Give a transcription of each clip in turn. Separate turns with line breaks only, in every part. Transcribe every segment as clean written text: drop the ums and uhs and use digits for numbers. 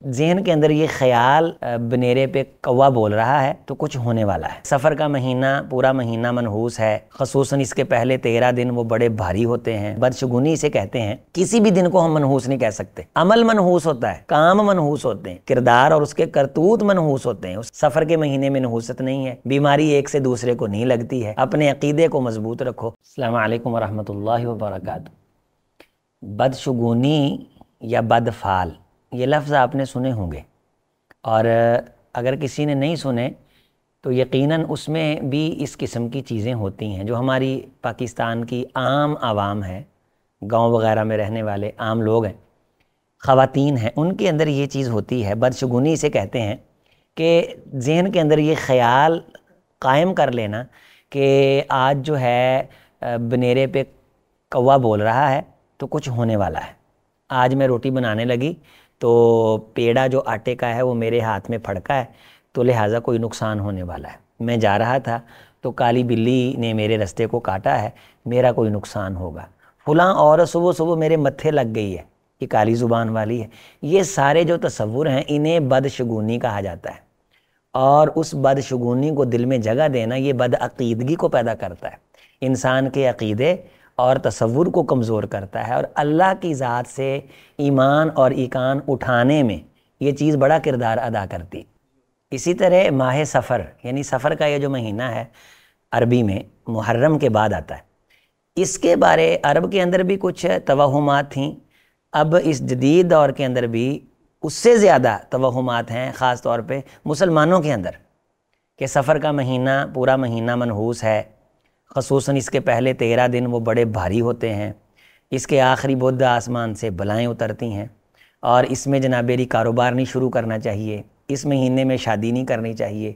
ذہن کے اندر یہ خیال بنیرے پہ کوا بول رہا ہے تو کچھ ہونے والا ہے۔ سفر کا مہینہ پورا مہینہ منحوس ہے، خصوصاً اس کے پہلے 13 دن وہ بڑے بھاری ہوتے ہیں۔ بدشگونی اسے کہتے ہیں۔ کسی بھی دن کو ہم منحوس نہیں کہہ سکتے۔ عمل منحوس ہوتا ہے، کام منحوس ہوتے ہیں، کردار اور اس کے کرتوت منحوس ہوتے ہیں۔ اس سفر کے مہینے میں نحوست نہیں ہے، بیماری ایک سے دوسرے کو نہیں لگتی ہے۔ اپنے عقیدے کو مضبوط رکھو۔ السلام علیکم ورحمۃ اللہ وبرکاتہ۔ بدشگونی یا بدفعل، یہ لفظ آپ نے سنے ہوں گے، اور اگر کسی نے نہیں سنے تو یقیناً اس میں بھی اس قسم کی چیزیں ہوتی ہیں جو ہماری پاکستان کی عام عوام ہے، گاؤں وغیرہ میں رہنے والے عام لوگ ہیں، خواتین ہیں، ان کے اندر یہ چیز ہوتی ہے۔ بدشگونی اسے کہتے ہیں کہ ذہن کے اندر یہ خیال قائم کر لینا کہ آج جو ہے بنیرے پہ کوا بول رہا ہے تو کچھ ہونے والا ہے۔ آج میں روٹی بنانے لگی تو پیڑا جو آٹے کا ہے وہ میرے ہاتھ میں پھڑکا ہے تو لہٰذا کوئی نقصان ہونے والا ہے۔ میں جا رہا تھا تو کالی بلی نے میرے رستے کو کاٹا ہے، میرا کوئی نقصان ہوگا۔ فلاں اور صبح صبح میرے متھے لگ گئی ہے، یہ کالی زبان والی ہے۔ یہ سارے جو تصور ہیں انہیں بدشگونی کہا جاتا ہے، اور اس بدشگونی کو دل میں جگہ دینا یہ بدعقیدگی کو پیدا کرتا ہے، انسان کے عقیدے اور تصور کو کمزور کرتا ہے، اور اللہ کی ذات سے ایمان اور ایقان اٹھانے میں یہ چیز بڑا کردار ادا کرتی۔ اسی طرح ماہ سفر، یعنی سفر کا یہ جو مہینہ ہے عربی میں محرم کے بعد آتا ہے، اس کے بارے عرب کے اندر بھی کچھ توہمات تھیں، اب اس جدید دور کے اندر بھی اس سے زیادہ توہمات ہیں، خاص طور پہ مسلمانوں کے اندر، کہ سفر کا مہینہ پورا مہینہ منحوس ہے، خصوصاً اس کے پہلے 13 دن وہ بڑے بھاری ہوتے ہیں، اس کے آخری بدھ آسمان سے بلائیں اترتی ہیں، اور اس میں جنابیری کاروبار نہیں شروع کرنا چاہیے، اس مہینے میں شادی نہیں کرنی چاہیے،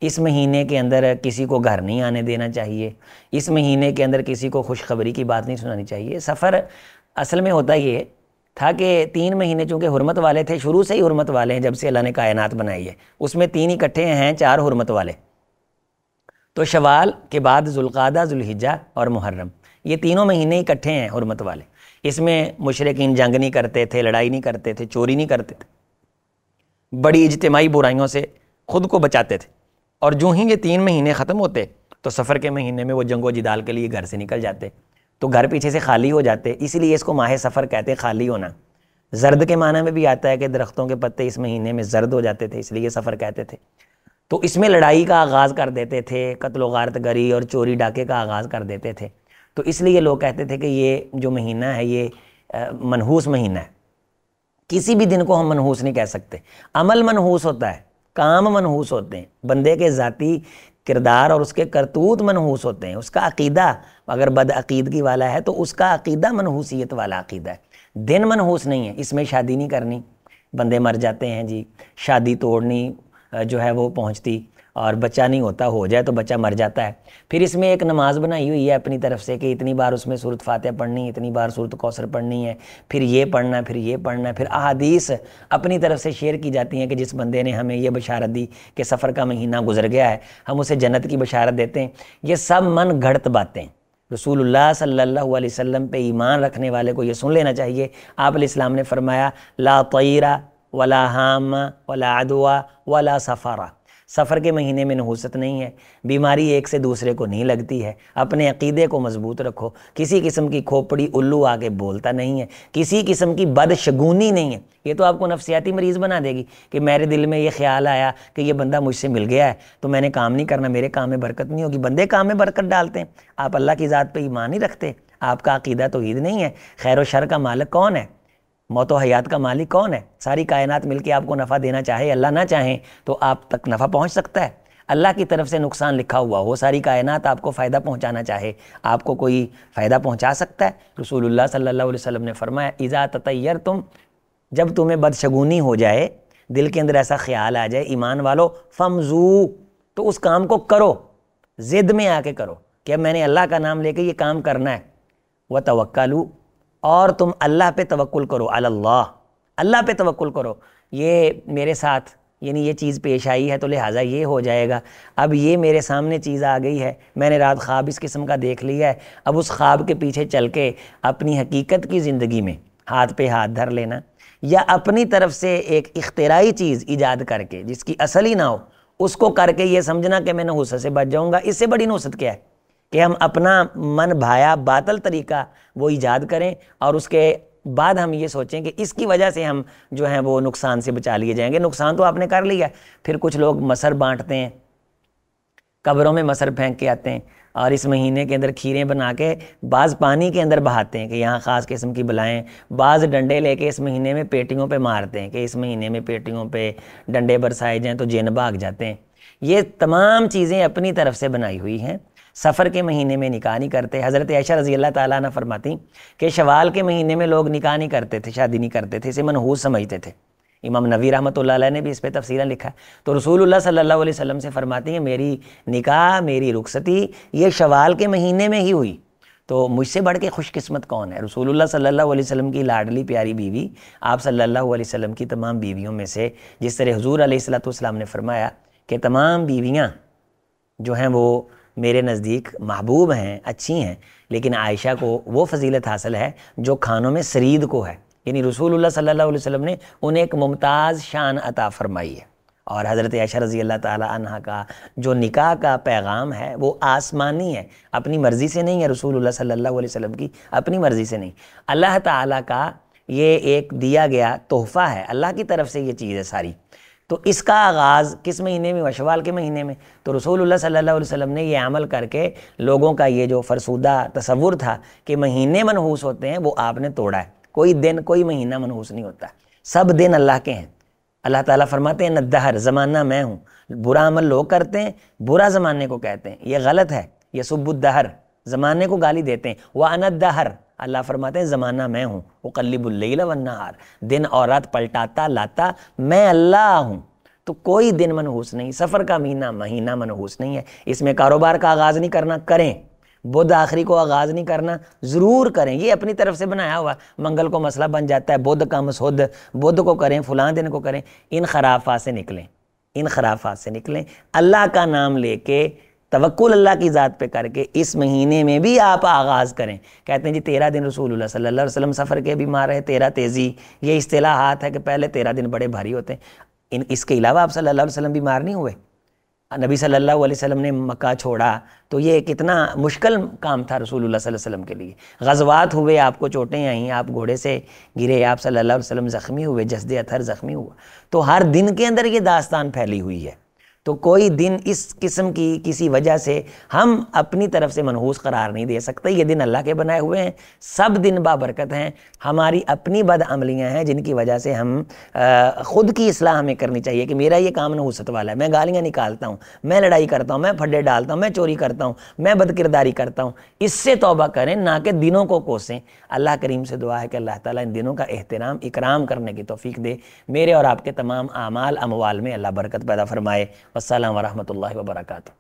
اس مہینے کے اندر کسی کو گھر نہیں آنے دینا چاہیے، اس مہینے کے اندر کسی کو خوشخبری کی بات نہیں سنانی چاہیے۔ سفر اصل میں ہوتا یہ تھا کہ 3 مہینے چونکہ حرمت والے تھے، شروع سے ہی حرمت والے ہیں، جب سے اللہ نے کائنات بنائی ہے اس میں 3 اکٹھے ہیں، 4 حرمت والے، تو شوال کے بعد ذوالقعدہ، ذوالحجہ اور محرم، یہ تینوں مہینے اکٹھے ہیں حرمت والے۔ اس میں مشرکین جنگ نہیں کرتے تھے، لڑائی نہیں کرتے تھے، چوری نہیں کرتے تھے، بڑی اجتماعی برائیوں سے خود کو بچاتے تھے، اور جو ہی یہ 3 مہینے ختم ہوتے تو سفر کے مہینے میں وہ جنگ و جدال کے لیے گھر سے نکل جاتے، تو گھر پیچھے سے خالی ہو جاتے، اس لیے اس کو ماہ سفر کہتے ہیں، خالی ہونا۔ زرد کے معنی میں بھی آتا ہے کہ درختوں کے پتے اس مہینے میں زرد ہو جاتے تھے، اس لیے سفر کہتے تھے۔ تو اس میں لڑائی کا آغاز کر دیتے تھے، قتل و غارت گری اور چوری ڈاکے کا آغاز کر دیتے تھے، تو اس لیے لوگ کہتے تھے کہ یہ جو مہینہ ہے یہ منحوس مہینہ ہے۔ کسی بھی دن کو ہم منحوس نہیں کہہ سکتے۔ عمل منحوس ہوتا ہے، کام منحوس ہوتے ہیں، بندے کے ذاتی کردار اور اس کے کرتوت منحوس ہوتے ہیں، اس کا عقیدہ اگر بدعقیدگی والا ہے تو اس کا عقیدہ منحوسیت والا عقیدہ ہے۔ دن منحوس نہیں ہے، اس میں شادی نہیں کرنی، بندے مر جاتے ہیں جی، شادی توڑنی جو ہے وہ پہنچتی، اور بچہ نہیں ہوتا، ہو جائے تو بچہ مر جاتا ہے۔ پھر اس میں ایک نماز بنائی ہوئی ہے اپنی طرف سے کہ اتنی بار اس میں سورۃ فاتحہ پڑھنی ہے، اتنی بار سورۃ کوثر پڑھنی ہے، پھر یہ پڑھنا ہے، پھر یہ پڑھنا ہے، پھر احادیث اپنی طرف سے شیئر کی جاتی ہیں کہ جس بندے نے ہمیں یہ بشارت دی کہ سفر کا مہینہ گزر گیا ہے، ہم اسے جنت کی بشارت دیتے ہیں۔ یہ سب من گھڑت باتیں، رسول اللہ صلی اللہ علیہ وسلم پہ ایمان رکھنے والے کو یہ سن لینا چاہیے۔ آپ علیہ السلام نے فرمایا لا طیرہ ولا حام ولا عدوہ ولا سفرہ، سفر کے مہینے میں نحوست نہیں ہے، بیماری ایک سے دوسرے کو نہیں لگتی ہے، اپنے عقیدے کو مضبوط رکھو، کسی قسم کی کھوپڑی الو آگے بولتا نہیں ہے، کسی قسم کی بدشگونی نہیں ہے۔ یہ تو آپ کو نفسیاتی مریض بنا دے گی کہ میرے دل میں یہ خیال آیا کہ یہ بندہ مجھ سے مل گیا ہے تو میں نے کام نہیں کرنا، میرے کام میں برکت نہیں ہوگی۔ بندے کام میں برکت ڈالتے ہیں، آپ اللہ کی ذات پہ ایمان نہیں رکھتے، آپ کا عقیدہ توحید نہیں ہے۔ خیر و شر کا مالک کون ہے؟ موت و حیات کا مالک کون ہے؟ ساری کائنات مل کے آپ کو نفع دینا چاہے، اللہ نہ چاہیں تو آپ تک نفع پہنچ سکتا ہے؟ اللہ کی طرف سے نقصان لکھا ہوا ہو، ساری کائنات آپ کو فائدہ پہنچانا چاہے، آپ کو کوئی فائدہ پہنچا سکتا ہے؟ رسول اللہ صلی اللہ علیہ وسلم نے فرمایا اذا تطیرتم، جب تمہیں بدشگونی ہو جائے، دل کے اندر ایسا خیال آ جائے ایمان والو، فمزو، تو اس کام کو کرو، ضد میں آ کے کرو کہ اب میں نے اللہ کا نام لے کے یہ کام کرنا ہے۔ وتوکلوا، اور تم اللہ پہ توکل کرو، علی اللہ، اللہ پہ توکل کرو، یہ میرے ساتھ یعنی یہ چیز پیش آئی ہے تو لہٰذا یہ ہو جائے گا، اب یہ میرے سامنے چیز آ گئی ہے، میں نے رات خواب اس قسم کا دیکھ لیا ہے، اب اس خواب کے پیچھے چل کے اپنی حقیقت کی زندگی میں ہاتھ پہ ہاتھ دھر لینا، یا اپنی طرف سے ایک اختراعی چیز ایجاد کر کے جس کی اصل ہی نہ ہو اس کو کر کے یہ سمجھنا کہ میں نحوست سے بچ جاؤں گا، اس سے بڑی نحوست کیا ہے کہ ہم اپنا من بھایا باطل طریقہ وہ ایجاد کریں اور اس کے بعد ہم یہ سوچیں کہ اس کی وجہ سے ہم جو ہیں وہ نقصان سے بچا لیے جائیں گے۔ نقصان تو آپ نے کر لیا۔ پھر کچھ لوگ مسر بانٹتے ہیں، قبروں میں مسر پھینک کے آتے ہیں اور اس مہینے کے اندر کھیریں بنا کے بعض پانی کے اندر بہاتے ہیں کہ یہاں خاص قسم کی بلائیں، بعض ڈنڈے لے کے اس مہینے میں پیٹیوں پہ مارتے ہیں کہ اس مہینے میں پیٹیوں پہ ڈنڈے برسائے جائیں تو جن بھاگ جاتے ہیں۔ یہ تمام چیزیں اپنی طرف سے بنائی ہوئی ہیں۔ سفر کے مہینے میں نکاح نہیں کرتے۔ حضرت عائشہ رضی اللہ تعالیٰ عنہ فرماتی کہ شوال کے مہینے میں لوگ نکاح نہیں کرتے تھے، شادی نہیں کرتے تھے، اسے منحوس سمجھتے تھے۔ امام نووی رحمۃ اللہ علیہ نے بھی اس پہ تفصیلاً لکھا ہے۔ تو رسول اللہ صلی اللہ علیہ وسلم سے فرماتی ہیں میری نکاح، میری رخصتی یہ شوال کے مہینے میں ہی ہوئی، تو مجھ سے بڑھ کے خوش قسمت کون ہے؟ رسول اللہ صلی اللہ علیہ وسلم کی لاڈلی پیاری بیوی، آپ صلی اللہ علیہ وسلم کی تمام بیویوں میں سے، جس طرح حضور علیہ الصلوۃ والسلام نے فرمایا کہ تمام بیویاں جو ہیں وہ میرے نزدیک محبوب ہیں، اچھی ہیں، لیکن عائشہ کو وہ فضیلت حاصل ہے جو کھانوں میں سرید کو ہے، یعنی رسول اللہ صلی اللہ علیہ وسلم نے انہیں ایک ممتاز شان عطا فرمائی ہے۔ اور حضرت عائشہ رضی اللہ تعالی عنہ کا جو نکاح کا پیغام ہے وہ آسمانی ہے، اپنی مرضی سے نہیں ہے، رسول اللہ صلی اللہ علیہ وسلم کی اپنی مرضی سے نہیں، اللہ تعالیٰ کا یہ ایک دیا گیا تحفہ ہے، اللہ کی طرف سے یہ چیز ہے ساری۔ تو اس کا آغاز کس مہینے میں؟ شوال کے مہینے میں۔ تو رسول اللہ صلی اللہ علیہ وسلم نے یہ عمل کر کے لوگوں کا یہ جو فرسودہ تصور تھا کہ مہینے منحوس ہوتے ہیں وہ آپ نے توڑا ہے۔ کوئی دن، کوئی مہینہ منحوس نہیں ہوتا، سب دن اللہ کے ہیں۔ اللہ تعالیٰ فرماتے ہیں الدہر، زمانہ میں ہوں۔ برا عمل لوگ کرتے ہیں، برا زمانے کو کہتے ہیں، یہ غلط ہے، یہ سب الدہر، زمانے کو گالی دیتے ہیں۔ وَأَنَا الدَّهْرُ، اللہ فرماتے ہیں زمانہ میں ہوں، اقلب اللیل والنہار، دن اور رات پلٹاتا لاتا میں اللہ ہوں۔ تو کوئی دن منحوس نہیں، سفر کا مہینہ منحوس نہیں ہے۔ اس میں کاروبار کا آغاز نہیں کرنا، کریں۔ بدھ آخری کو آغاز نہیں کرنا، ضرور کریں، یہ اپنی طرف سے بنایا ہوا۔ منگل کو مسئلہ بن جاتا ہے، بدھ کا مسعود، بدھ کو کریں، فلاں دن کو کریں۔ ان خرافات سے نکلیں، ان خرافات سے نکلیں، اللہ کا نام لے کے توکل اللہ کی ذات پہ کر کے اس مہینے میں بھی آپ آغاز کریں۔ کہتے ہیں جی 13 دن رسول اللہ صلی اللہ علیہ وسلم سفر کے بیمار رہے، 13 تیزی، یہ اصطلاحات ہے کہ پہلے 13 دن بڑے بھاری ہوتے ہیں۔ اس کے علاوہ آپ صلی اللہ علیہ وسلم بیمار نہیں ہوئے؟ نبی صلی اللہ علیہ وسلم نے مکہ چھوڑا تو یہ کتنا مشکل کام تھا رسول اللہ صلی اللہ علیہ وسلم کے لیے۔ غزوات ہوئے، آپ کو چوٹیں آئیں، آپ گھوڑے سے گرے، آپ صلی اللہ علیہ وسلم زخمی ہوئے، جسد اطہر زخمی ہوا۔ تو ہر دن کے اندر یہ داستان پھیلی ہوئی ہے۔ تو کوئی دن اس قسم کی کسی وجہ سے ہم اپنی طرف سے منحوس قرار نہیں دے سکتے۔ یہ دن اللہ کے بنائے ہوئے ہیں، سب دن بابرکت ہیں۔ ہماری اپنی بد عملیاں ہیں جن کی وجہ سے ہم خود کی اصلاح ہمیں کرنی چاہیے کہ میرا یہ کام نحوست والا ہے، میں گالیاں نکالتا ہوں، میں لڑائی کرتا ہوں، میں پھڈے ڈالتا ہوں، میں چوری کرتا ہوں، میں بد کرداری کرتا ہوں۔ اس سے توبہ کریں، نہ کہ دنوں کو کوسیں۔ اللہ کریم سے دعا ہے کہ اللہ تعالیٰ ان دنوں کا احترام اکرام کرنے کی توفیق دے، میرے اور آپ کے تمام اعمال اموال میں اللہ برکت پیدا فرمائے۔ والسلام ورحمۃ اللہ وبرکاتہ۔